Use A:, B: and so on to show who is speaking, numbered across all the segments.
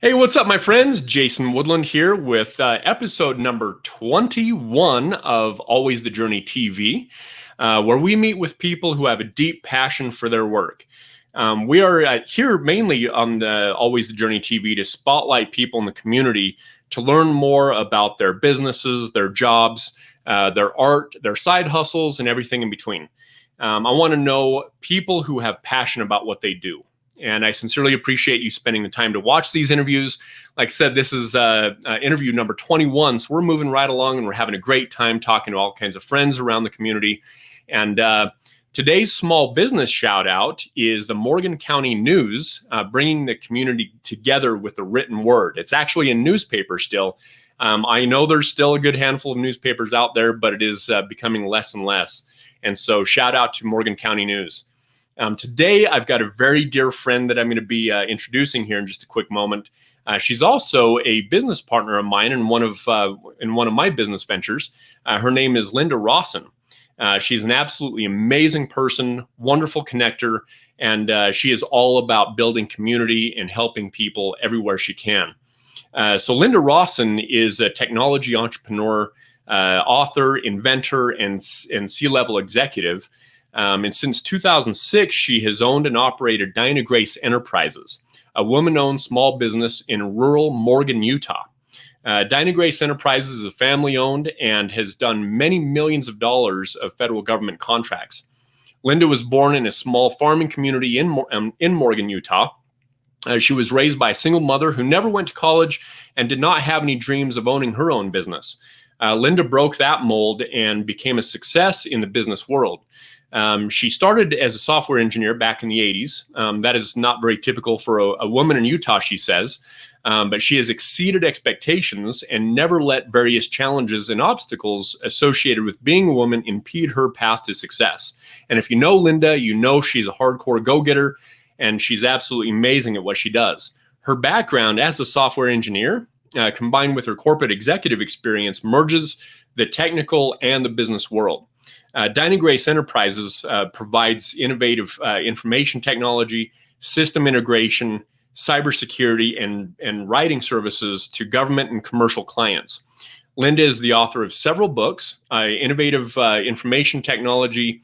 A: Hey, what's up, my friends? Jason Woodland here with episode number 21 of Always the Journey TV, where we meet with people who have a deep passion for their work. We are here mainly on the Always the Journey TV to spotlight people in the community to learn more about their businesses, their jobs, their art, their side hustles, and everything in between. I want to know people who have passion about what they do. And I sincerely appreciate you spending the time to watch these interviews. Like I said, this is interview number 21. So we're moving right along and we're having a great time talking to all kinds of friends around the community. And today's small business shout out is the Morgan County News, bringing the community together with the written word. It's actually a newspaper still. I know there's still a good handful of newspapers out there, but it is becoming less and less. And so shout out to Morgan County News. Today, I've got a very dear friend that I'm going to be introducing here in just a quick moment. She's also a business partner of mine in one of my business ventures. Her name is Linda Rawson. She's an absolutely amazing person, wonderful connector, and she is all about building community and helping people everywhere she can. So Linda Rawson is a technology entrepreneur, author, inventor, and C-level executive. And since 2006, she has owned and operated DynaGrace Enterprises, a woman-owned small business in rural Morgan, Utah. DynaGrace Enterprises is family-owned and has done many millions of dollars of federal government contracts. Linda was born in a small farming community in Morgan, Utah. She was raised by a single mother who never went to college and did not have any dreams of owning her own business. Linda broke that mold and became a success in the business world. She started as a software engineer back in the 80s. That is not very typical for a woman in Utah, she says, but she has exceeded expectations and never let various challenges and obstacles associated with being a woman impede her path to success. And if you know Linda, you know she's a hardcore go-getter, and she's absolutely amazing at what she does. Her background as a software engineer, combined with her corporate executive experience, merges the technical and the business world. DynaGrace Enterprises provides innovative information technology, system integration, cybersecurity, and writing services to government and commercial clients. Linda is the author of several books, innovative information technology.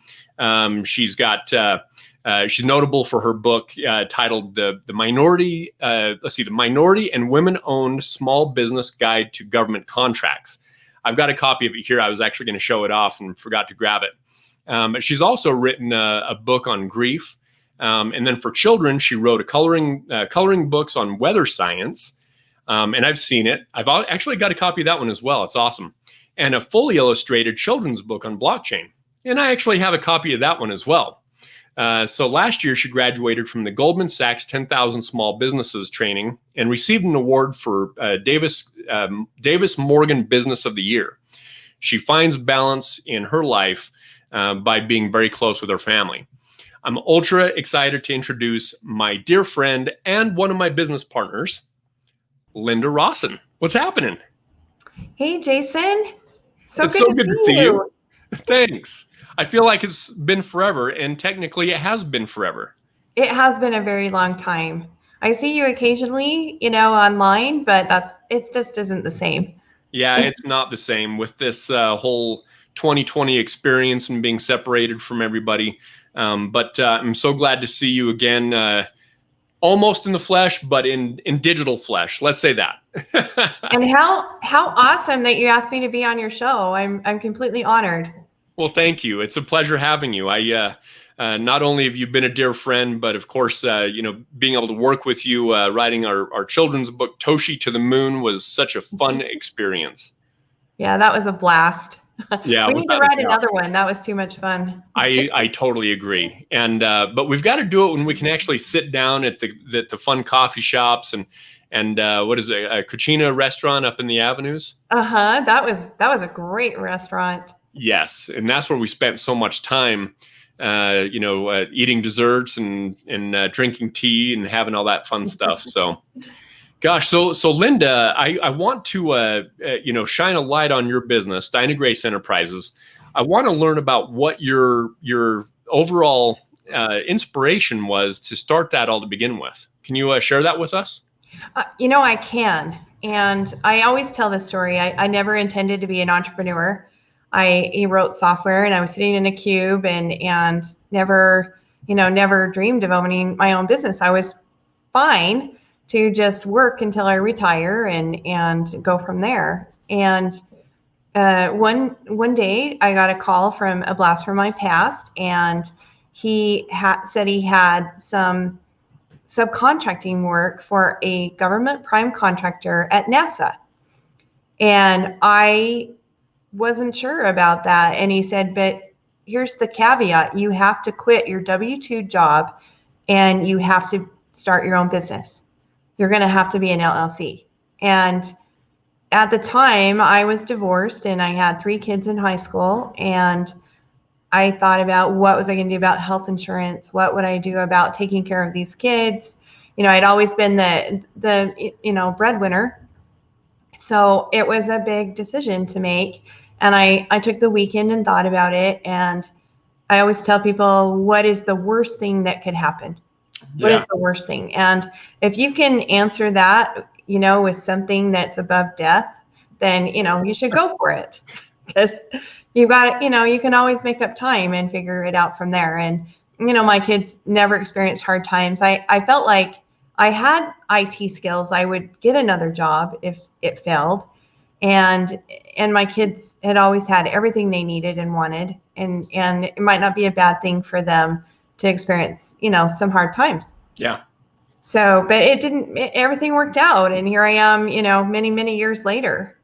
A: She's notable for her book titled "The Minority and Women-Owned Small Business Guide to Government Contracts." I've got a copy of it here. I was actually going to show it off and forgot to grab it. She's also written a book on grief. And then for children, she wrote coloring books on weather science. And I've seen it. I've actually got a copy of that one as well. It's awesome. And a fully illustrated children's book on blockchain. And I actually have a copy of that one as well. So last year, she graduated from the Goldman Sachs 10,000 Small Businesses training and received an award for Davis Morgan Business of the Year. She finds balance in her life by being very close with her family. I'm ultra excited to introduce my dear friend and one of my business partners, Linda Rawson. What's happening?
B: Hey, Jason.
A: It's so good to see you. Thanks. I feel like it's been forever, and technically it has been forever.
B: It has been a very long time. I see you occasionally, online, but it just isn't the same.
A: Yeah, it's not the same with this whole 2020 experience and being separated from everybody. But I'm so glad to see you again, almost in the flesh, but in digital flesh. Let's say that.
B: And how awesome that you asked me to be on your show. I'm completely honored.
A: Well, thank you. It's a pleasure having you. Not only have you been a dear friend, but of course, being able to work with you, writing our children's book, Toshi to the Moon, was such a fun experience.
B: Yeah, that was a blast.
A: Yeah,
B: we need to write another one. That was too much fun.
A: I totally agree. And but we've got to do it when we can actually sit down at the fun coffee shops and what is it, a Cucina restaurant up in the avenues?
B: That was a great restaurant.
A: Yes, and that's where we spent so much time, eating desserts and drinking tea and having all that fun stuff. So, gosh, so Linda, I want to shine a light on your business, DynaGrace Enterprises. I want to learn about what your overall inspiration was to start that all to begin with. Can you share that with us?
B: I can. And I always tell this story. I never intended to be an entrepreneur. I wrote software and I was sitting in a cube and never, never dreamed of owning my own business. I was fine to just work until I retire and go from there. And one day I got a call from a blast from my past, and he said he had some subcontracting work for a government prime contractor at NASA. And I wasn't sure about that. And he said, but here's the caveat. You have to quit your W-2 job and you have to start your own business. You're going to have to be an LLC. And at the time I was divorced and I had 3 kids in high school, and I thought about what was I going to do about health insurance? What would I do about taking care of these kids? I'd always been the breadwinner. So it was a big decision to make. And I took the weekend and thought about it. And I always tell people, what is the worst thing that could happen?
A: Yeah.
B: What is the worst thing? And if you can answer that, with something that's above death, then, you should go for it. Because you've got, you can always make up time and figure it out from there. And, my kids never experienced hard times. I felt like I had IT skills. I would get another job if it failed. And my kids had always had everything they needed and wanted. And it might not be a bad thing for them to experience, some hard times.
A: Yeah.
B: So, but everything worked out. And here I am, many, many years later.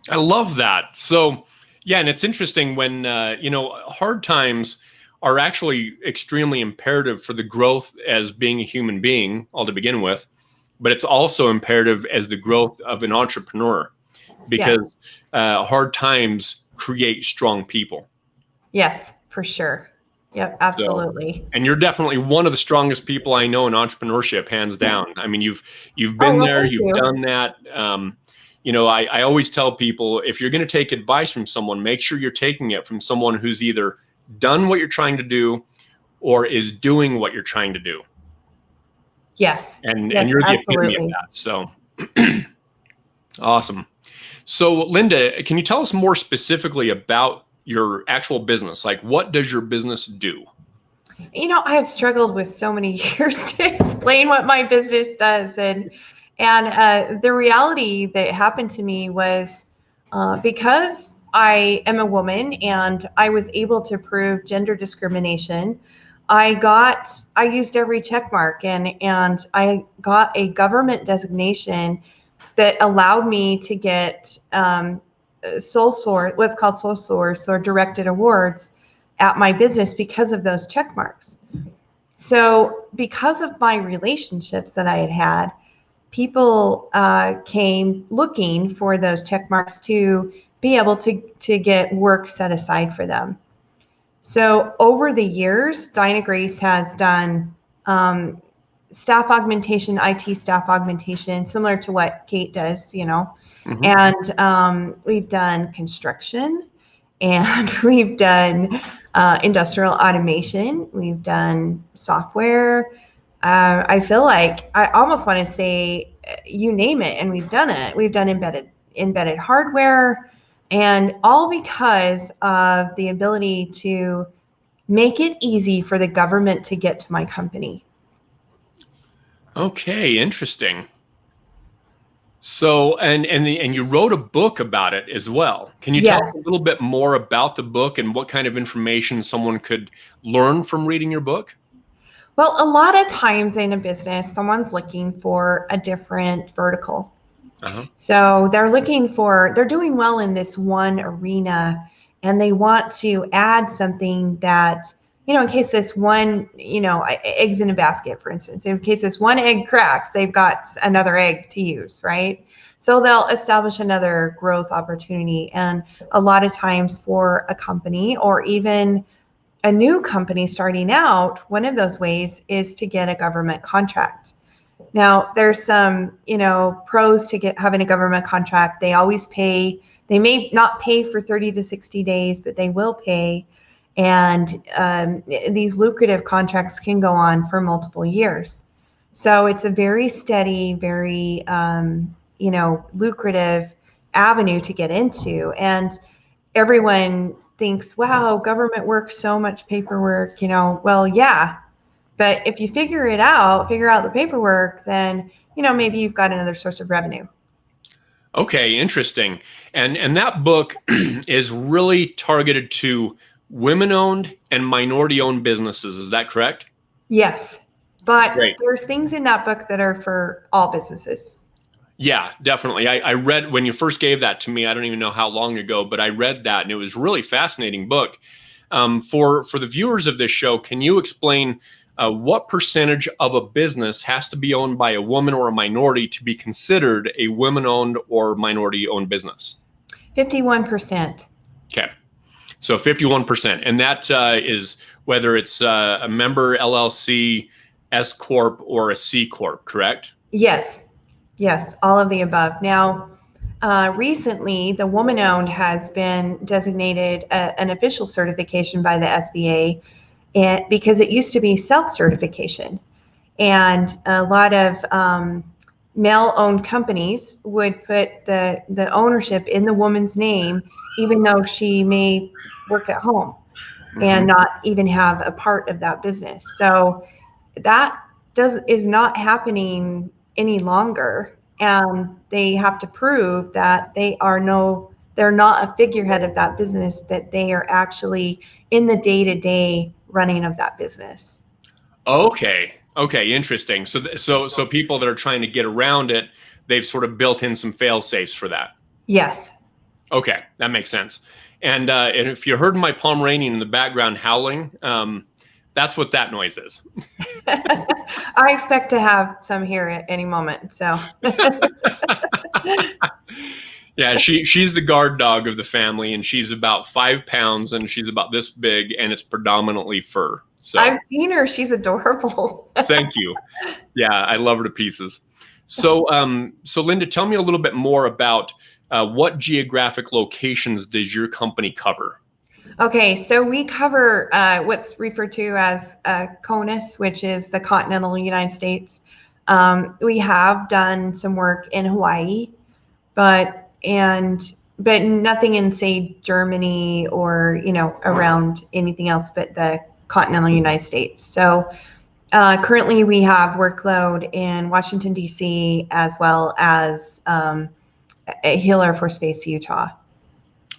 A: I love that. So, yeah, and it's interesting when, hard times are actually extremely imperative for the growth as being a human being, all to begin with, but it's also imperative as the growth of an entrepreneur, because hard times create strong people.
B: Yes, for sure. Yep, absolutely.
A: So, and you're definitely one of the strongest people I know in entrepreneurship, hands down. I mean, you've been there, you've done that. I always tell people, if you're going to take advice from someone, make sure you're taking it from someone who's either done what you're trying to do or is doing what you're trying to do.
B: Yes.
A: And you're the epitome of that. So awesome. So Linda, can you tell us more specifically about your actual business? Like, what does your business do?
B: I have struggled with so many years to explain what my business does. And the reality that happened to me was because I am a woman and I was able to prove gender discrimination, I used every check mark and I got a government designation that allowed me to get sole source, what's called sole source or directed awards at my business because of those check marks. So because of my relationships that I had, people came looking for those check marks to be able to get work set aside for them. So over the years, DynaGrace has done staff augmentation, IT staff augmentation, similar to what Kate does, Mm-hmm. And we've done construction, and we've done industrial automation. We've done software. I feel like I almost want to say you name it, and we've done it. We've done embedded hardware, and all because of the ability to make it easy for the government to get to my company.
A: Okay, interesting. So, and you wrote a book about it as well. Can you tell us a little bit more about the book and what kind of information someone could learn from reading your book?
B: Well, a lot of times in a business, someone's looking for a different vertical. So they're doing well in this one arena, and they want to add something that, in case this one, eggs in a basket, for instance, in case this one egg cracks, they've got another egg to use, right? So they'll establish another growth opportunity. And a lot of times for a company or even a new company starting out, one of those ways is to get a government contract. Now, there's some, pros to having a government contract. They always pay. They may not pay for 30 to 60 days, but they will pay. And these lucrative contracts can go on for multiple years. So it's a very steady, very, lucrative avenue to get into. And everyone thinks, wow, government work, so much paperwork, well, yeah. But if you figure out the paperwork, then, maybe you've got another source of revenue.
A: Okay, interesting. And that book is really targeted to women-owned and minority-owned businesses. Is that correct?
B: Yes. But
A: Great.
B: there's things in that book that are for all businesses.
A: Yeah, definitely. I read when you first gave that to me. I don't even know how long ago, but I read that, and it was a really fascinating book. For the viewers of this show, can you explain what percentage of a business has to be owned by a woman or a minority to be considered a women-owned or minority-owned business?
B: 51%.
A: Okay, so 51%, and that is whether it's a member LLC, S corp, or a C corp, correct?
B: Yes. Yes, all of the above. Now, recently, the woman-owned has been designated an official certification by the SBA, and because it used to be self-certification, and a lot of male-owned companies would put the ownership in the woman's name, even though she may work at home and not even have a part of that business. So that is not happening any longer, and they have to prove that they're not a figurehead of that business, that they are actually in the day-to-day running of that business.
A: Okay, interesting. So people that are trying to get around it, they've sort of built in some fail safes for that.
B: Yes.
A: Okay, that makes sense. And if you heard my Pomeranian in the background howling, that's what that noise is.
B: I expect to have some here at any moment. So
A: yeah, she's the guard dog of the family, and she's about 5 pounds, and she's about this big, and it's predominantly fur. So
B: I've seen her. She's adorable.
A: Thank you. Yeah, I love her to pieces. So Linda, tell me a little bit more about what geographic locations does your company cover?
B: Okay, so we cover what's referred to as CONUS, which is the continental United States. We have done some work in Hawaii, but nothing in, say, Germany or around anything else but the continental United States. So currently we have workload in Washington, D.C., as well as Hill Air Force Base, Utah.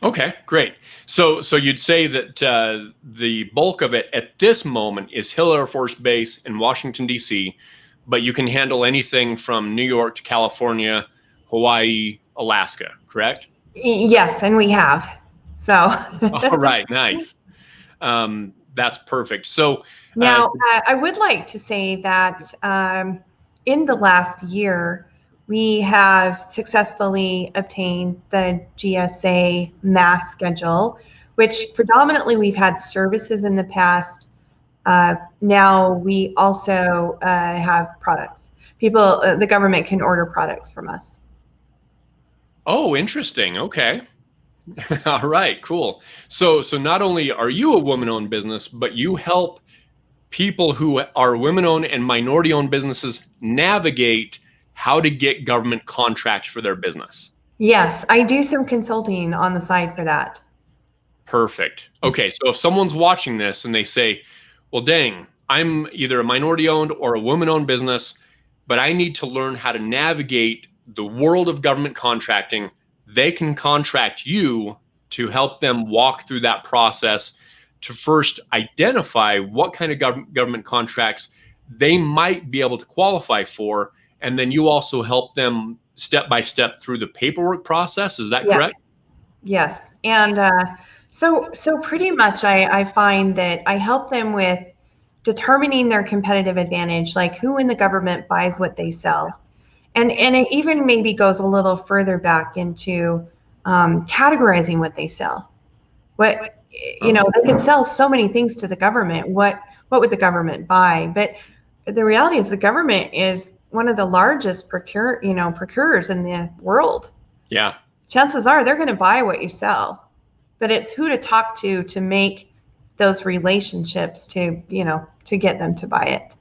A: Okay, great. So you'd say that the bulk of it at this moment is Hill Air Force Base in Washington, D.C., but you can handle anything from New York to California, Hawaii, Alaska, correct?
B: Yes, and we have. So.
A: All right, nice. That's perfect. So
B: now I would like to say that in the last year, we have successfully obtained the GSA mass schedule, which predominantly we've had services in the past. Now we also have products. The government can order products from us.
A: Oh, interesting. Okay. All right, cool. So not only are you a woman-owned business, but you help people who are women-owned and minority-owned businesses navigate how to get government contracts for their business.
B: Yes, I do some consulting on the side for that.
A: Perfect. Okay, so if someone's watching this and they say, well, dang, I'm either a minority-owned or a woman-owned business, but I need to learn how to navigate the world of government contracting, they can contract you to help them walk through that process to first identify what kind of government contracts they might be able to qualify for. And then you also help them step by step through the paperwork process. Is that correct?
B: Yes. And so pretty much I find that I help them with determining their competitive advantage, like who in the government buys what they sell. And it even maybe goes a little further back into categorizing what they sell. They can sell so many things to the government. What would the government buy? But the reality is the government is one of the largest procurers in the world.
A: Yeah.
B: Chances are they're going to buy what you sell, but it's who to talk to make those relationships to get them to buy it.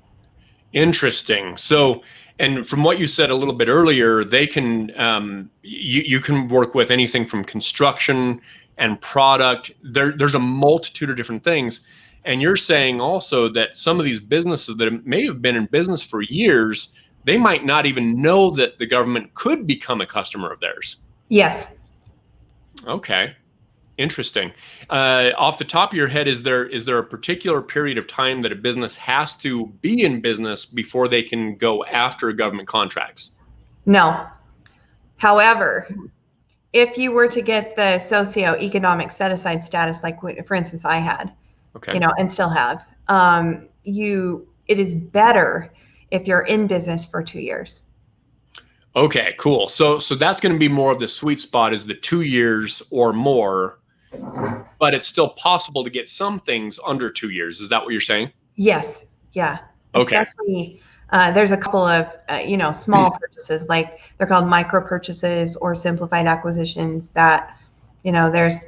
A: Interesting. So, and from what you said a little bit earlier, they can you can work with anything from construction and product. There's a multitude of different things. And you're saying also that some of these businesses that may have been in business for years, they might not even know that the government could become a customer of theirs.
B: Yes.
A: Okay. Interesting. Off the top of your head, is there a particular period of time that a business has to be in business before they can go after government contracts?
B: No. However, if you were to get the socioeconomic set-aside status, like for instance I had,
A: Okay.
B: and still have, it is better if you're in business for 2 years.
A: Okay, cool. So that's going to be more of the sweet spot, is the 2 years or more, but it's still possible to get some things under 2 years. Is that what you're saying?
B: Yes. Yeah.
A: Okay.
B: Especially, there's a couple of, small purchases, like they're called micro purchases or simplified acquisitions that, there's,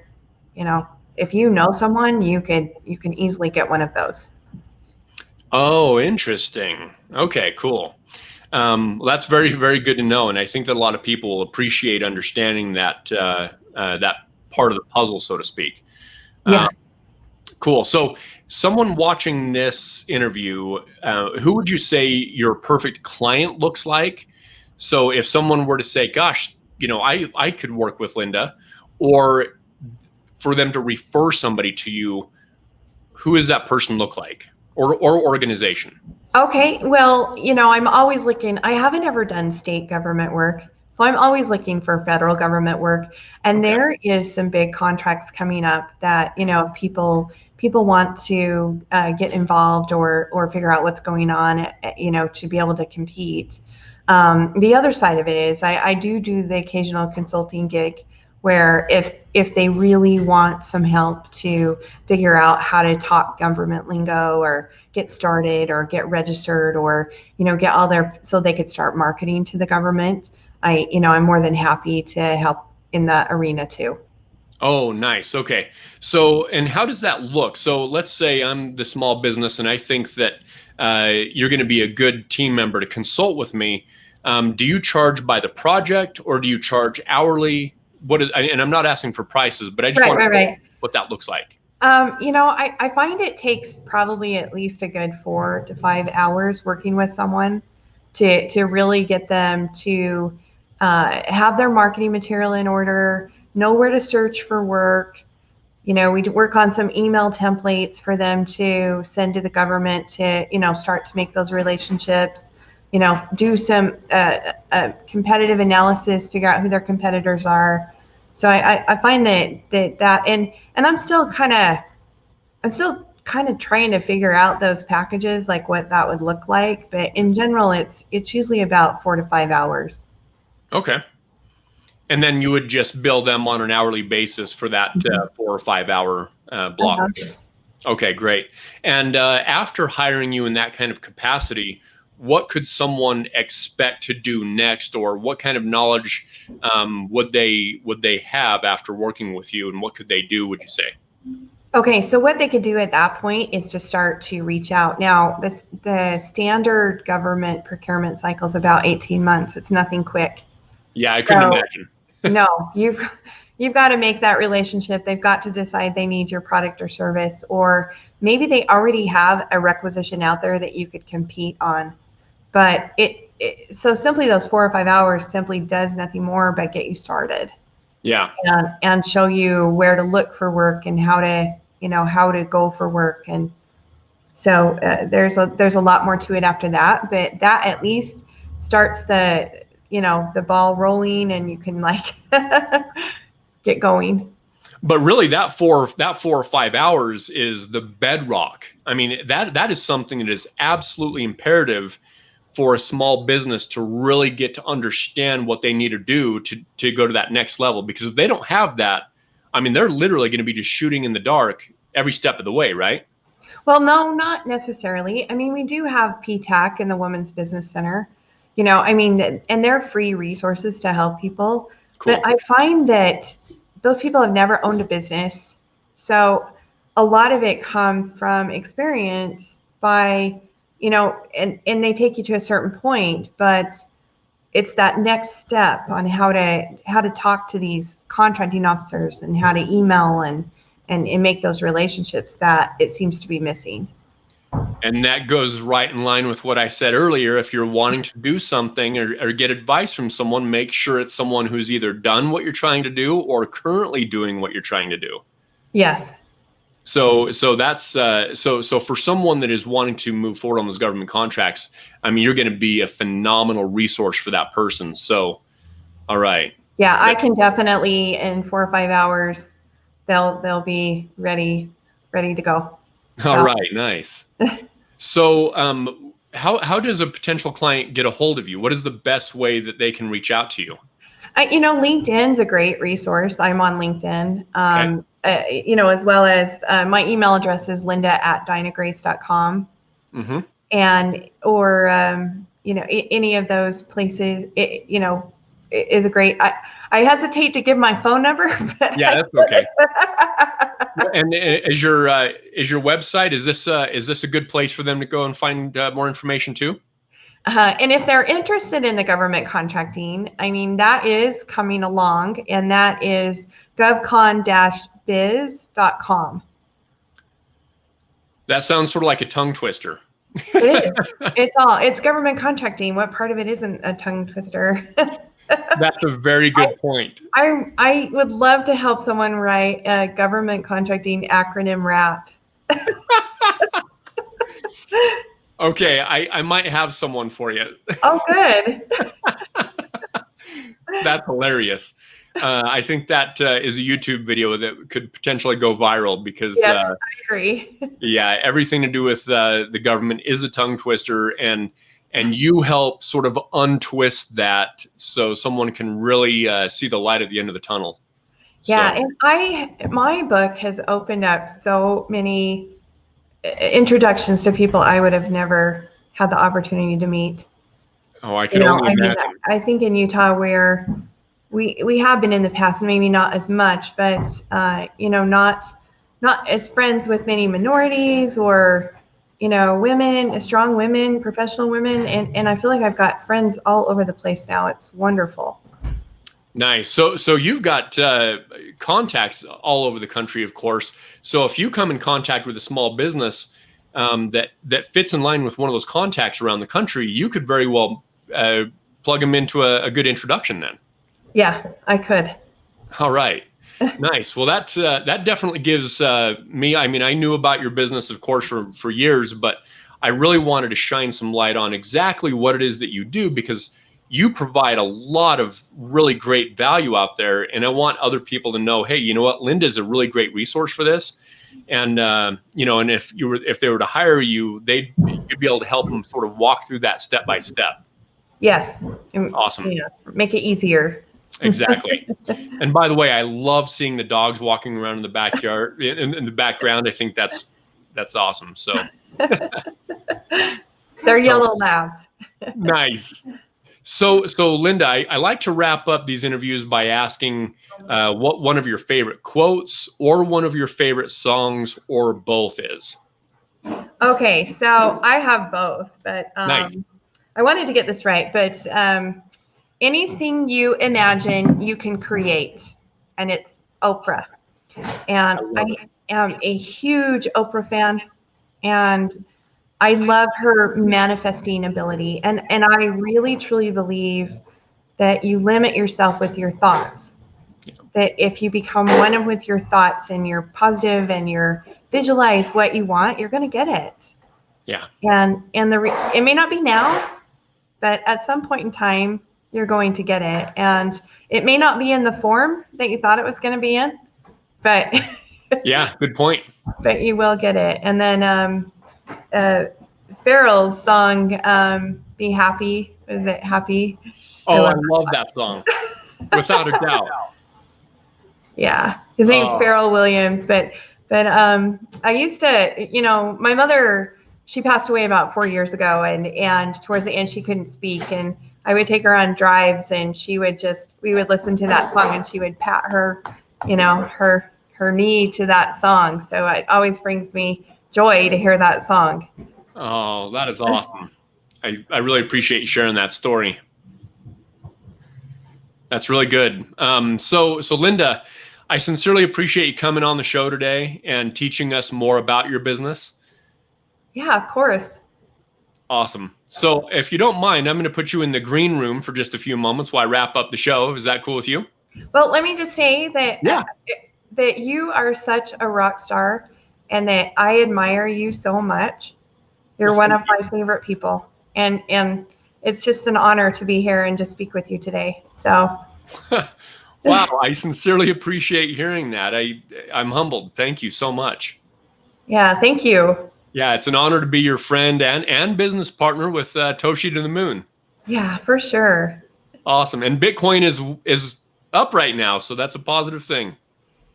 B: if you know someone, you can easily get one of those.
A: Oh, interesting. Okay, cool. Well, that's very, very good to know, and I think that a lot of people will appreciate understanding that that part of the puzzle, so to speak.
B: Yeah.
A: Cool. So, someone watching this interview, who would you say your perfect client looks like? So, if someone were to say, "Gosh, I could work with Linda," or for them to refer somebody to you, who does that person look like, or organization?
B: Okay, well, I'm always looking. I haven't ever done state government work, so I'm always looking for federal government work. And
A: Okay.
B: there is some big contracts coming up that people want to get involved or figure out what's going on, to be able to compete. The other side of it is I do the occasional consulting gig where if they really want some help to figure out how to talk government lingo or get started or get registered or get all their, so they could start marketing to the government, I'm more than happy to help in that arena too.
A: Oh, nice. Okay. So, and how does that look? So, let's say I'm the small business and I think that you're going to be a good team member to consult with me. Do you charge by the project or do you charge hourly? And I'm not asking for prices, but I just want to know what that looks like.
B: I find it takes probably at least a good 4 to 5 hours working with someone to really get them to have their marketing material in order, know where to search for work. We work on some email templates for them to send to the government to, start to make those relationships, do some competitive analysis, figure out who their competitors are. So I find that and I'm still kind of trying to figure out those packages, like what that would look like. But in general, it's usually about 4 to 5 hours.
A: Okay. And then you would just bill them on an hourly basis for that 4 or 5 hour block. Okay, great. And after hiring you in that kind of capacity, what could someone expect to do next, or what kind of knowledge would they have after working with you, and what could they do, would you say?
B: Okay, so what they could do at that point is to start to reach out. Now, the standard government procurement cycle is about 18 months. It's nothing quick.
A: Yeah, I couldn't imagine.
B: No, you've got to make that relationship. They've got to decide they need your product or service, or maybe they already have a requisition out there that you could compete on. But so simply those 4 or 5 hours simply does nothing more but get you started.
A: Yeah.
B: And show you where to look for work and how to go for work. And so there's a lot more to it after that, but that at least starts the ball rolling, and you can get going.
A: But really, that 4 or 5 hours is the bedrock. I mean, that is something that is absolutely imperative for a small business to really get to understand what they need to do to go to that next level. Because if they don't have that, I mean, they're literally going to be just shooting in the dark every step of the way, right?
B: Well, no, not necessarily. I mean, we do have PTAC in the Women's Business Center, and they're free resources to help people.
A: Cool.
B: But I find that those people have never owned a business. So a lot of it comes from experience by and they take you to a certain point, but it's that next step on how to talk to these contracting officers and how to email and make those relationships that it seems to be missing.
A: And that goes right in line with what I said earlier. If you're wanting to do something or get advice from someone, make sure it's someone who's either done what you're trying to do or currently doing what you're trying to do.
B: Yes.
A: So that's so for someone that is wanting to move forward on those government contracts, I mean, you're going to be a phenomenal resource for that person. So, all right.
B: Yeah, I can definitely in 4 or 5 hours, they'll be ready to go.
A: All right, nice. So, how does a potential client get a hold of you? What is the best way that they can reach out to you?
B: LinkedIn's a great resource. I'm on LinkedIn.
A: Okay.
B: As well as my email address is linda@dynagrace.com.
A: Mm-hmm.
B: And or any of those places, is a great. I hesitate to give my phone number. But
A: yeah, that's okay. And is your website, is this a good place for them to go and find more information too?
B: And if they're interested in the government contracting, I mean, that is coming along, and that is govcon-biz.com.
A: That sounds sort of like a tongue twister.
B: It is. It's government contracting. What part of it isn't a tongue twister?
A: That's a very good point.
B: I would love to help someone write a government contracting acronym rap.
A: Okay, I might have someone for you.
B: Oh, good.
A: That's hilarious. I think that is a YouTube video that could potentially go viral because
B: yes, I agree.
A: Yeah, everything to do with the government is a tongue twister, and you help sort of untwist that so someone can really see the light at the end of the tunnel.
B: Yeah, so. And my book has opened up so many introductions to people I would have never had the opportunity to meet.
A: Oh, I can only imagine.
B: I think in Utah where we have been in the past, maybe not as much, but not as friends with many minorities or women, strong women, professional women, and I feel like I've got friends all over the place now. It's wonderful.
A: Nice. So you've got contacts all over the country, of course. So if you come in contact with a small business that fits in line with one of those contacts around the country, you could very well plug them into a good introduction then.
B: Yeah, I could.
A: All right. Nice. Well, that definitely gives me, I mean, I knew about your business, of course, for years, but I really wanted to shine some light on exactly what it is that you do, because you provide a lot of really great value out there. And I want other people to know, hey, you know what? Linda's a really great resource for this. And, and if they were to hire you, you'd be able to help them sort of walk through that step by step.
B: Yes.
A: Awesome.
B: Make it easier.
A: Exactly. And by the way, I love seeing the dogs walking around in the backyard, in the background. I think that's awesome. So
B: they're yellow labs.
A: Nice. So Linda, I like to wrap up these interviews by asking what one of your favorite quotes or one of your favorite songs or both is.
B: Okay, so I have both, but
A: nice.
B: I wanted to get this right, but anything you imagine, you can create, and it's Oprah. And I am a huge Oprah fan, and I love her manifesting ability. And I really, truly believe that you limit yourself with your thoughts. Yeah. That if you become one with your thoughts and you're positive and you're visualize what you want, you're going to get it.
A: Yeah.
B: And it may not be now, but at some point in time, you're going to get it. And it may not be in the form that you thought it was going to be in, but
A: yeah, good point.
B: But you will get it. And then Farrell's song, Be Happy. Is it Happy?
A: Oh, I love that song. Without a doubt.
B: Yeah. His name's Farrell Williams. But I used to, my mother, she passed away about 4 years ago, and towards the end she couldn't speak, and I would take her on drives, and we would listen to that song, and she would pat her, her knee to that song. So it always brings me joy to hear that song.
A: Oh, that is awesome. I really appreciate you sharing that story. That's really good. So Linda, I sincerely appreciate you coming on the show today and teaching us more about your business.
B: Yeah, of course.
A: Awesome. So if you don't mind, I'm going to put you in the green room for just a few moments while I wrap up the show. Is that cool with you?
B: Well, let me just say that
A: Yeah.
B: that you are such a rock star and that I admire you so much. You're
A: Well,
B: one of my favorite people. And it's just an honor to be here and to speak with you today. So
A: wow, I sincerely appreciate hearing that. I'm humbled. Thank you so much.
B: yeah, thank you.
A: Yeah, it's an honor to be your friend and business partner with Toshi to the Moon.
B: Yeah, for sure.
A: Awesome. And Bitcoin is up right now, so that's a positive thing.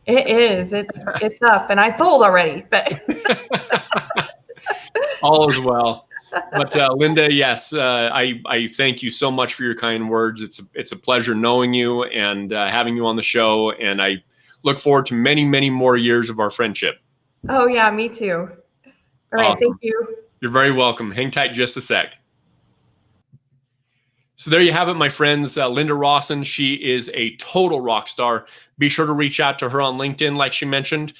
B: It is. It's up, and I sold already, but
A: All is well. But Linda, yes, I thank you so much for your kind words. It's a pleasure knowing you and having you on the show, and I look forward to many, many more years of our friendship.
B: oh yeah, me too. All right,
A: Awesome.
B: thank you.
A: You're very welcome. Hang tight just a sec. So there you have it, my friends. Linda Rawson, she is a total rock star. Be sure to reach out to her on LinkedIn, like she mentioned.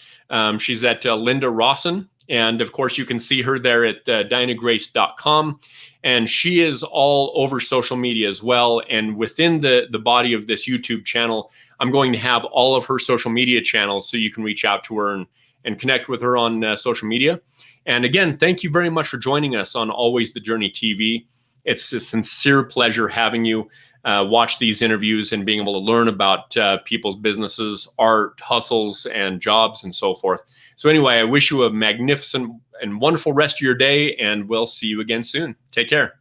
A: She's at Linda Rawson. And of course, you can see her there at dynagrace.com. And she is all over social media as well. And within the body of this YouTube channel, I'm going to have all of her social media channels so you can reach out to her and connect with her on social media. And again, thank you very much for joining us on Always the Journey TV. It's a sincere pleasure having you watch these interviews and being able to learn about people's businesses, art, hustles, and jobs, and so forth. So anyway, I wish you a magnificent and wonderful rest of your day, and we'll see you again soon. Take care.